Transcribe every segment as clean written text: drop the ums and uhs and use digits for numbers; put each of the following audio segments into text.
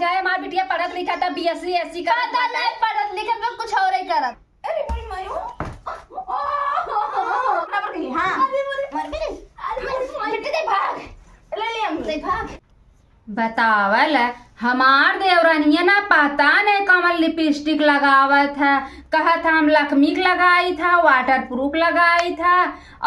जाए हमार बिटिया पढ़त लिखत है बीएससी एससी का पता नहीं पढ़त लिखत में कुछ और ही करत। अरे भाई मायो ना पर गई हां अरे बेटी दे भाग ले ले हम दे भाग। बतावल हमार देवरानिया ना पता नहीं कमल लिपस्टिक लगावत है, कहा था हम लक्ष्मी लगाई था वाटर प्रूफ लगाई था।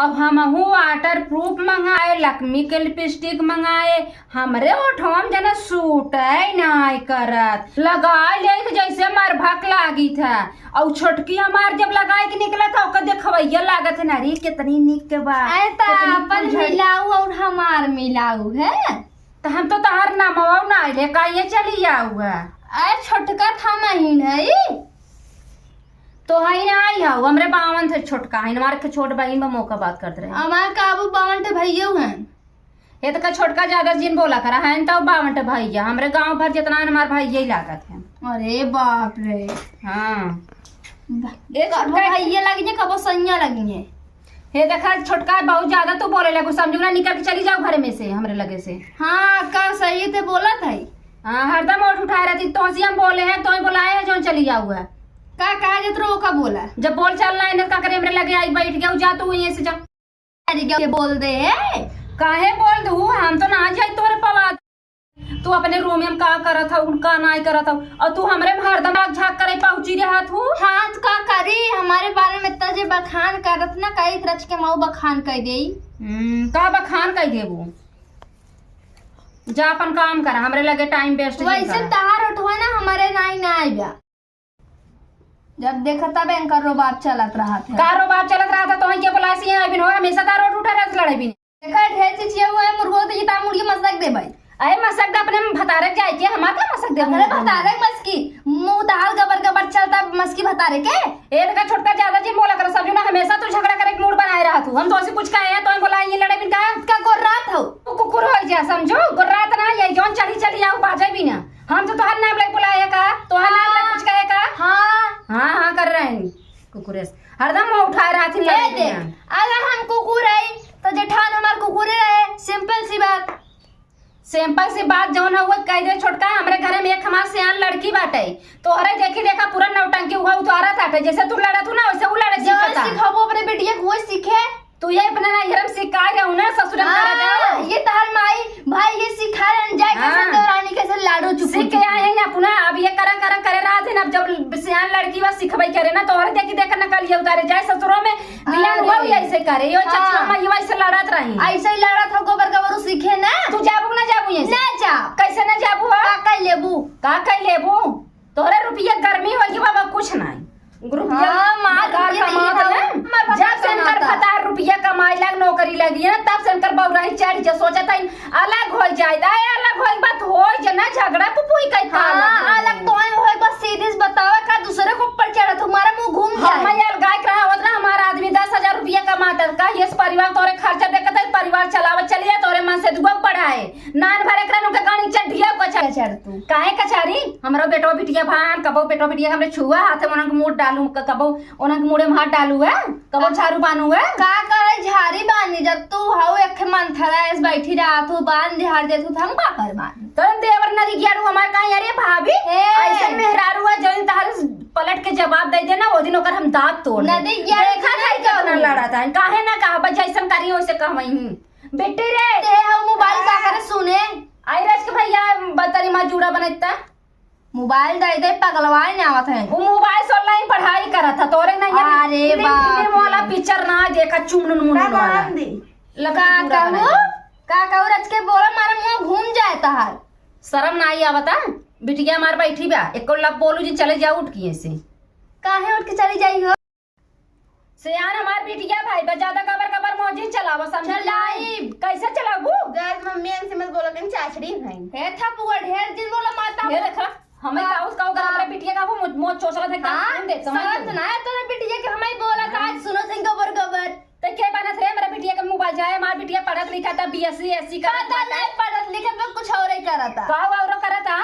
अब हम वाटर प्रूफ मंगाए लक्ष्मी के लिपस्टिक मंगाए, हमरे ओठवा में जना सूट नहीं करत लगा ले जैसे मरभक लागी था। और छोटकी हमार जब लगाए के निकला था ओकर देखवैया लागत है ना रे कितनी निक के बा। अपन मिलाऊ और हमार मिलाऊ है तो हम तो तहार नामवा ना ले का ये चली आऊगा। अरे छोटका था महीन है तो है ना आई हाउ हमरे बावन से छोटका है हमारे के छोट बहन में मौका बात करते रहे। हमार काबू 52 भैया हैं। ये तो का छोटका ज्यादा जिन बोला करा है तो 52 भैया हमरे गांव भर जितना हमार भाई यही लागत है। अरे बाप रे हाँ ये छोटका भैया लगी है कबो सैया लगी है। ये देखा छोटका बहुत ज्यादा तो बोले लगो समझो ना निकल के चली जाओ घर में से हमरे लगे से। हाँ का सही थे बोला था हाँ हरदम ओठ उठाए रहती तो हम बोले हैं तो बुलाए हैं जो चली जाऊगा का कहा जितरो का बोला जब बोल चल रहा है का करे हमरे लगे आई बैठ गया जा तू यहीं से जा। अरे क्या बोल दे काहे बोल दू हम तो ना जाई तोरे पवा तू अपने रूम में का करत था उनका ना करत था और तू हमरे में हरदम आग झाक करे पहुंची रहत हूँ। हाथ का करी हमारे बारे में इतना जे बखान करत ना कई रच के माऊ बखान कह देई। का बखान कह देबू जा अपन काम कर हमरे लगे टाइम वेस्ट वैसे तार उठवा ना हमारे नाई ना आइबा जब देखा तब एंकर रो बाप चलत रहा था कारो बाप चलत रहा था तो ही के बुला सी अबिन हो हमेशा तार उठ उठा रहत लड़े बिन देखा ढेर चीज ये हुआ है मुर्गो तो ये मुर्गी मसक दे भाई। अरे मसक दे अपने भतारे जाए के हमार का मसक दे अरे भतारे मस्की मुंह दाल गबर गबर चलता मस्की भतारे के ए का छोटका ज्यादा जी बोला कर समझो ना हमेशा तू झगड़ा करे मूड बनाए रहा तू हम तो ऐसे कुछ कहे हैं तो बोला ये लड़े बिन का गोर्रात हो तू कुकुर हो जा समझो गोर्रात ना ये जोन चली चली आओ बाजे भी ना हम तो तोहर नाम ले बुलाए का तोहर नाम ले कुछ कहे का। हाँ कर रहे हैं कुकुरेस हरदम उठाए रहा थी ले दे अगर हम कुकुर है तो जेठान हमार कुकुर रहे सिंपल सी बात सिंपल सी बात जौन हुआ कह दे छोटका हमरे घरे में एक हमार सियान लड़की बाटे तोहरे देखी देखा पूरा नौटंकी हुआ उतारा था जैसे तू लड़ा तू ना वैसे वो लड़े सीखता सिखाबो अपने बेटिया को सीखे तू ये अपना ना हरम सिखा रहा हूं ना ससुराल करा जाओ ये तार माई भाई ये सिखा रन जाए कैसे देवरानी कैसे लाडू चुप सीख के आए हैं अपना अब ये करा करे रहा थे ना जब सियान लड़की वा सिखबई करे ना तोहरे देखी देख ना कल ये उतारे जाए ससुरों में बियाह हुआ ऐसे करे यो चाची अम्मा ये वैसे लड़त रही ऐसे ही लड़त हो गोबर गोबर सीखे ना तू जाबू ना जाबू ये ना जा कैसे ना जाबू का कह लेबू का कह लेबू तोहरे रुपया गर्मी होगी बाबा कुछ नहीं जब से इनकर 1000 रुपया कमाई लग नौकरी लगी है तब से इनकर बौराही चढ़ जा सोचा था अलग हो जाए अलग हो बात हो जना झगड़ा पुपुई कहता अलग तो हो बस सीधे बतावा का दूसरे को ऊपर चढ़ा तुम्हारा मुंह घूम जाए हम यार गाय रहा होत ना हमारा आदमी 10,000 रुपया कमाता का ये परिवार तोरे खर्चा देखता है परिवार चलावत चलिए तोरे मन से दुआ पढ़ाए नान भरे करन के गानी चढ़िया को चढ़ तू काहे कचारी हमरो बेटो बिटिया भान कबो बेटो बिटिया हमरे छुआ हाथ में उनके मुंह डालू कबो उनके मुड़े में हाथ डालू है कबो झाड़ू बानू है का करे झाड़ी बानी जब तू हाउ एक मन थरास बैठी रहा तू बांध झाड़ दे तू हम का कर बानी तो देवर नदी गियारू हमार का यार भाभी ऐसे मेहरारू है जल्दी तार पलट के जवाब दे देना वो दिन ओकर हम दांत तोड़ नदी गियारू देखा नहीं क्यों ना लड़ा था काहे ना कहा बस जैसन करी वैसे कहवई बेटी रे ते हम मोबाइल का करे सुने आई रज के भैया बतरी मा जुड़ा बनता मोबाइल दे दे पगलवाई ना आवत है वो मोबाइल से ऑनलाइन पढ़ाई करा था तोरे नहीं अरे बाप वाला पिक्चर ना देखा चुमन मुन वाला लगा का रच के बोला मारा मुंह घूम जाए तहार शर्म ना आई आवता बिटिया मार बैठी बा एको लग बोलू जी चले जाओ उठ किए से काहे उठ के चली जाई हो सियान हमार बिटिया भाई बा ज्यादा कबर मौजी चलावा समझ लाई कैसे चलाबू गाज मम्मी से मत बोलो कि चाचड़ी नहीं हे था पुआ ढेर दिन बोला माता ये देखा हमें काउस काउ कर हमरे बिटिया का वो मोच चोचला था हां दे समझ ना तो बिटिया के हमें बोला था आज सुनो सिंह गोबर गोबर तो के बनत रे मेरा बिटिया का मोबाइल जाए हमार बिटिया पढ़त लिखत है बीएससी एससी का पता नहीं पढ़त लिखत में कुछ और ही करता का और करता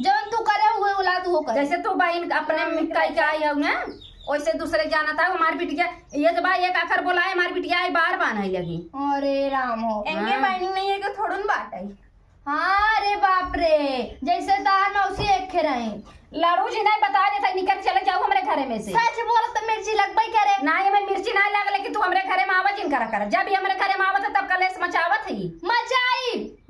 जब तू करे हुए औलाद हो कर जैसे तू बहन अपने मिकाई के आई हो ना वैसे दूसरे जाना था हमारी बिटिया ये जब एक आखर बोला हमारी बिटिया आई बार बानाई लगी अरे राम हो एंगे माइनिंग नहीं है कि थोड़न बात आई हाँ रे बाप रे जैसे तार मौसी देखे रहे। लाड़ू जी नहीं बता रहे थे निकल चले जाओ हमारे घरे में से। सच बोल तो मिर्ची लगबई करे। नहीं हमें मिर्ची नहीं लगले कि तू हमारे घरे में आवत जिन करा कर। जब भी हमारे घरे में आवत तब कलेश मचावत है।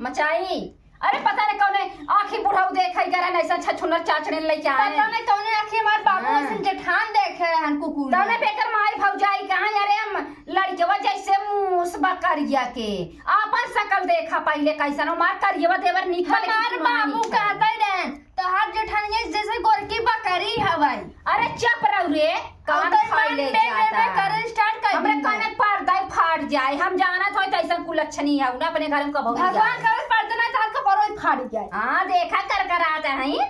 मचाई अरे पता नहीं कौने आखिर बुढ़ाऊ देखई करे न ऐसा छछुनर चाचड़े लेके आए। पता नहीं कौने आखिर हमार बाबू ऐसे जेठान देखे हन कुकुर। तने बेकर माई भौजाई कहां अरे हम लड़केवा जैसे मुस बकरिया के अपन शकल देखा पहले कैसन मार करिएवा देवर निकल। हमार बाबू कहते रहे तो हाथ जेठान जैसे गोरकी बकरी हवाई। अरे चुप रहो रे कान खाई ले जाता करे स्टार्ट कर। हमरे काने पर्दा फाट जाए। हम जाना था तो ऐसा कुलच्छनी है ना अपने घर में कब भगवान करे पर्दा ना तार का परोई फाड़ जाए। हां देखा कर कराते हैं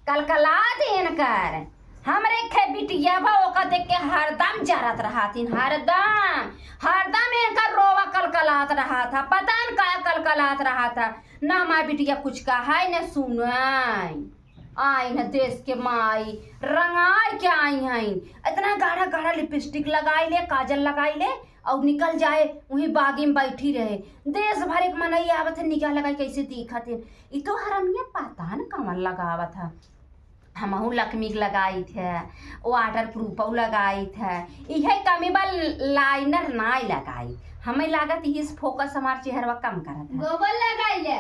कलकला देन कर हमरे खे बिटिया बा ओका देख के हरदम जरत रहातिन। हरदम एकर रोवा कलकलात रहा था। पता न का कलकलात रहा था। ना हमार बिटिया कुछ कहा न सुनाई आई न देश के माई रंगाई के आई हैं। इतना गाढ़ा गाढ़ा लिपस्टिक लगाई ले काजल लगाई ले और निकल जाए वहीं बागी में बैठी रहे। देश भर एक मनई आवत है निकाह लगाई कैसे दिखत है। ई तो हरमिया पता न कमल लगावत है। हमहू लक्ष्मी लगाई थे वाटर प्रूफ लगाई थे। इहे कमी बल लाइनर नाई लगाई हमें लागत इस फोकस हमार चेहरा कम करत है। गोबर लगाई ले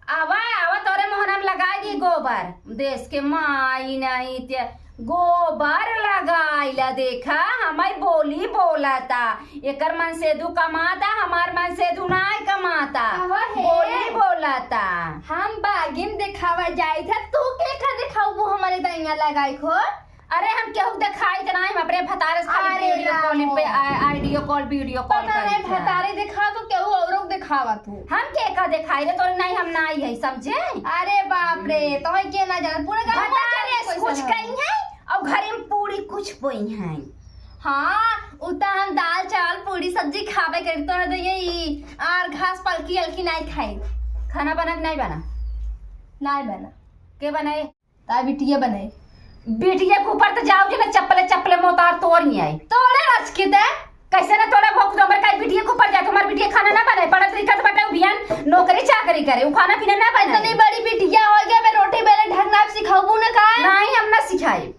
आवा तोरे मोहनम लगाई दी गोबर। देश के माई नहीं ते गोबर लगाई ला देखा हमारी बोली बोलाता। एकर मन से दू कमाता हमार मन से दू नाई कमाता। बोली बोलाता। हम बागिन दिखावा जाई थे तू के खा दिखाऊ वो हमारे दैया लगाई खो। अरे हम केहू दिखाई के नहीं अपने भतारे से खाली वीडियो कॉलिंग पे वीडियो कॉल पता नहीं भतारे दिखा तो केहू औरों दिखावा तू। हम के का दिखाई रे तोरे नहीं हम नाई है समझे। अरे बाप रे तो के ना जान पूरे गांव भतारे कुछ कहीं है और घरे में पूरी कुछ पोई है। हाँ उता हम दाल चावल पूरी सब्जी खावे कर तो दे और घास पलकी अलकी नहीं खाई। खाना बना के नहीं बना नहीं बना के बनाए ता बिटिया बनाई। बेटिया के ऊपर तो जाओ ना चप्पले मोतार तोड़ नहीं आई तोड़े रच के दे कैसे ना तोड़ा भोग तो हमारे कई बिटिया के ऊपर जाए। तुम्हारी बिटिया खाना ना बनाए पड़ा तरीका से बटे बियान नौकरी चाकरी करे वो खाना पीना ना बनाए। इतनी बड़ी बिटिया हो गया मैं रोटी बेले ढंगना सिखाऊं ना का नहीं हम ना सिखाए।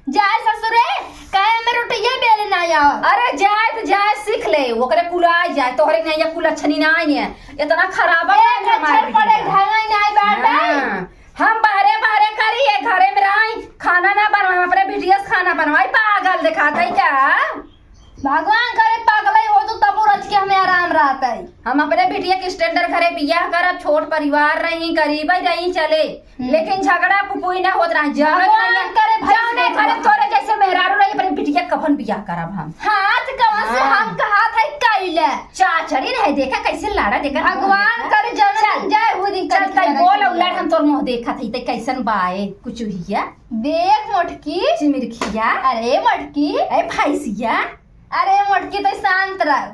जाए ससुरे कहे मैं रोटिया बेले ना आओ। अरे जाए तो जाए सीख ले वो करे कुला जाए तोहरे नहीं या कुल अच्छनी ना आई है इतना खराब है हमारे पड़े ढंगा नहीं बैठ हम बाहरे बाहरे करी है घरे में रही खाना ना बनवाए अपने बिटिया से खाना बनवाई पागल दिखाता है क्या। भगवान करे पागल हो तो तब रच के हमें आराम रहता है। हम अपने बिटिया के स्टैंडर्ड घरे बियाह करब छोट परिवार रही गरीब रही चले लेकिन झगड़ा पुपुई ना होत रहा। भगवान करे जाने घरे तोरे जैसे मेहरारू रही अपने बिटिया कफन बियाह करब हम। हाथ कहां से हम कहा था कैले चाचड़ी रहे देखा कैसे लाड़ा देखा। भगवान करे जन्म जाए हो दिन चल तई बोल उलट हम तोर मुंह देखा थई त कैसन बाए कुछ हिया देख मोटकी चिमिरखिया। अरे मोटकी ए भैंसिया अरे मोटकी तो शांत रह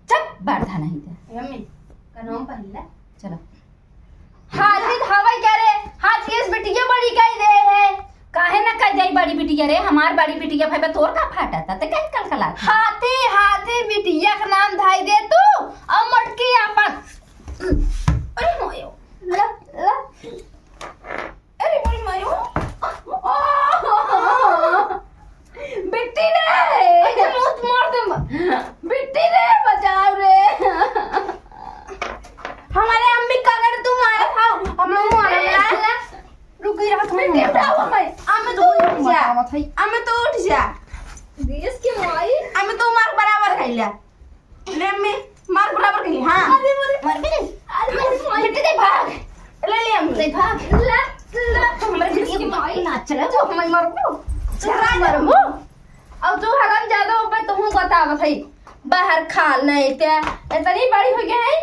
चुप बैठा नहीं दे मम्मी का नाम पहले चलो। हाथी हवाई करे हाथ की इस बिटिया बड़ी कह दे है काहे ना कह जाई बड़ी बिटिया रे हमार बड़ी बिटिया भाई तोर का फाटा था ते कल कलकला हाथी हाथी बिटिया का नाम धाई दे तू और मोटकी आपन। अरे मोयो ला ला अरे मोई मायो बिट्टी रे मुंह मार दे बिट्टी रे बचाओ रे हमारे अम्मी का अगर तुम मारे खाओ हम मारे रुकी रहा तुम्हें उठाओ हमें अम्मी तो उठ जा अम्मी तो उठ जा देश के माई अम्मी तो मार बराबर खइला ले अम्मी मार बराबर खइली। हां अरे मार बिट्टी दे भाग ले ले अम्मी दे भाग ला ला हमारे देश की माई ना चले तो हमें मार को चला मरबू अब तू हरम ज्यादा ऊपर तुम बतावत है बाहर खाल नहीं ते इतनी बड़ी हो गई है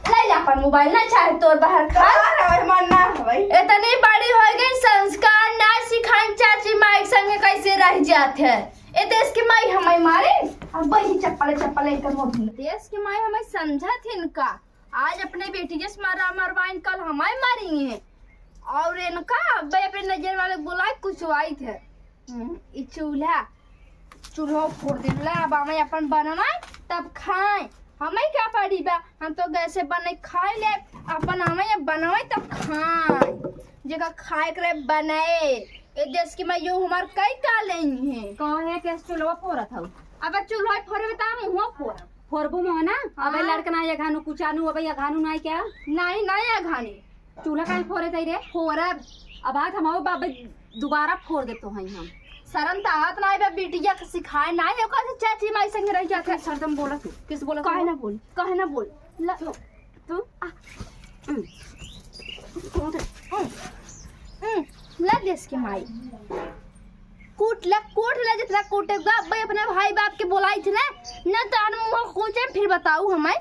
ले जा अपन मोबाइल ना चाहे तोर बाहर खाल मानना भाई इतनी बड़ी हो गई संस्कार ना सिखाई चाची माई संगे कैसे रह जाते है। ए देश की माई हमें मारे अब वही चप्पल लेकर मोड़ देश की माई हमें समझा थी इनका आज अपने बेटी के मरवाइन कल हमें मारी है और इनका अब अपने नजर वाले बुलाए कुछ आई थे चूल्हा फोड़ दिला अब हमें अपन बनाए तब खाए हमें क्या पड़ी बा हम तो गैसे बने खाए ले अपन हमें बनाए तब खाए जगह खाए करे बनाए ए देश की मैं यो हमार कई का लेनी है कहे के चुलवा फोरत हौ अब चूल्हा फोड़े बता मुंह फोड़ फोरबू में ना अबे हाँ। लड़कना ये घानु कुचानु अबे ये घानु नहीं क्या नहीं नहीं है घाने चूल्हा काहे फोरे तई रे फोड़ब अब आज हम बाबे दोबारा फोड़ देतो हैं हम शर्म तावत नहीं बे बिटिया के सिखाए नहीं है कैसे चाची माई संग रह जाते सरदम बोला तू किस बोला कहे ना बोल ला तू ला देश की माई कूट ले जितना कूटेगा भाई अपने भाई बाप के बोलाई थे ना तो मुंह कूचे फिर बताऊ हमें